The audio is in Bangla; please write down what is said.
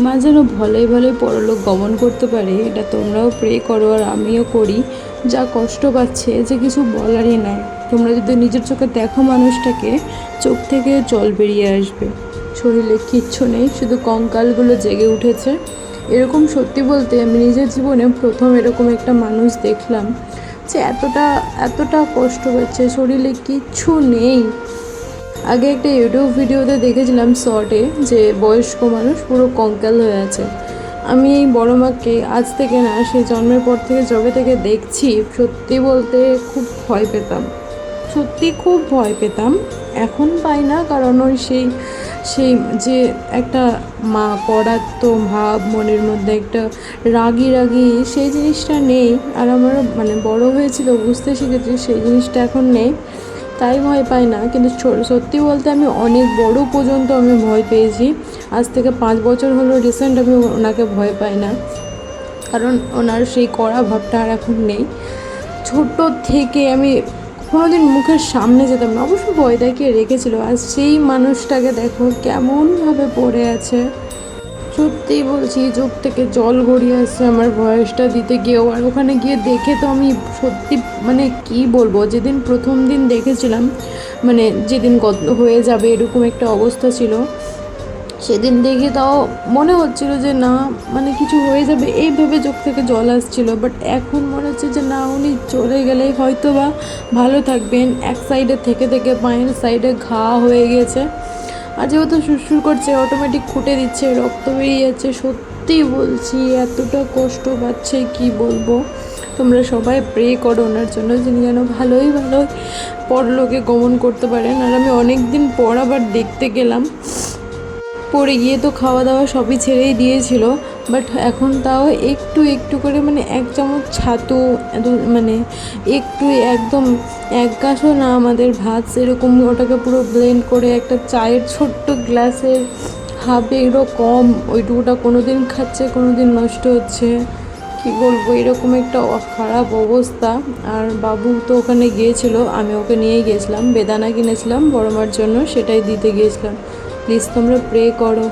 মা যেন ভালোই ভালোই পরলোক গমন করতে পারে, এটা তোমরাও প্রে করো আর আমিও করি। যা কষ্ট পাচ্ছে যে কিছু বলারই নাই। তোমরা যদি নিজের চোখে দেখো মানুষটাকে, চোখ থেকে জল বেরিয়ে আসবে। শরীরে কিচ্ছু নেই, শুধু কঙ্কালগুলো জেগে উঠেছে। এরকম সত্যি বলতে আমি নিজের জীবনে প্রথম এরকম একটা মানুষ দেখলাম যে এতটা এতটা কষ্ট পাচ্ছে, শরীরে কিচ্ছু নেই। আগে একটা ইউটিউব ভিডিওতে দেখেছিলাম শর্টে, যে বয়স্ক মানুষ পুরো কঙ্কাল হয়ে আছে। আমি এই বড় মাকে আজ থেকে না, সেই জন্মের পর থেকে যবে থেকে দেখছি, সত্যি বলতে খুব ভয় পেতাম, সত্যি খুব ভয় পেতাম। এখন পাই না, কারণ ওই সেই সেই যে একটা মা করাত্ম ভাব মনের মধ্যে, একটা রাগী রাগী সেই জিনিসটা নেই। আর আমার মানে বড় হয়েছিল, বুঝতে শিখেছি, সেই জিনিসটা এখন নেই, তাই ভয় পাই না। কিন্তু সত্যি বলতে আমি অনেক বড় পর্যন্ত আমি ভয় পেয়েছি। আজ থেকে 5 বছর হলো রিসেন্ট আমি ওনাকে ভয় পাই না, কারণ ওনার সেই কড়া ভাবটা আর এখন নেই। ছোট থেকে আমি কোনোদিন মুখের সামনে যেতাম না, অবশ্য ভয় দেখিয়ে রেখেছিল। আর সেই মানুষটাকে দেখো কেমনভাবে পড়ে আছে। সত্যিই বলছি, চোখ থেকে জল গড়িয়ে আসছে আমার ভয়েসটা দিতে গিয়েও। আর ওখানে গিয়ে দেখে তো আমি সত্যি মানে কি বলবো, যেদিন প্রথম দিন দেখেছিলাম, মানে যেদিন হয়ে যাবে এরকম একটা অবস্থা ছিল, সেদিন দেখে তাও মনে হচ্ছিল যে না, মানে কিছু হয়ে যাবে এই ভেবে চোখ থেকে জল আসছিল। বাট এখন মনে হচ্ছে যে না, উনি চলে গেলে হয়তো বা ভালো থাকবেন। এক সাইডে থেকে থেকে পায়ের সাইডে ঘা হয়ে গেছে, আর যেহেতু সুরসুর করছে, অটোমেটিক ফুটে দিচ্ছে, রক্ত বেরিয়ে যাচ্ছে। সত্যি বলছি এতটা কষ্ট পাচ্ছে কি বলবো। তোমরা সবাই প্রে করো ওনার জন্য, যিনি যেন ভালোই পরলোকে গমন করতে পারেন। আর আমি অনেক দিন পর আবার দেখতে গেলাম, পড়ে গিয়ে তো খাওয়া দাওয়া সবই ছেড়েই দিয়েছিল। বাট এখন তাও একটু একটু করে, মানে 1 চামচ ছাতু, মানে একটু একদম 1 গাছও না আমাদের ভাত, সেরকম ওটাকে পুরো ব্লেন্ড করে একটা চায়ের ছোট্ট গ্লাসের হাফেরও কম ওইটুকুটা কোনো দিন খাচ্ছে, কোনো দিন নষ্ট হচ্ছে। কি বলবো, এরকম একটা খারাপ অবস্থা। আর বাবু তো ওখানে গিয়েছিল, আমি ওকে নিয়েই গেছিলাম, বেদানা কিনেছিলাম বড় মার জন্য, সেটাই দিতে গিয়েছিলাম। প্লিজ তোমরা প্রে করো।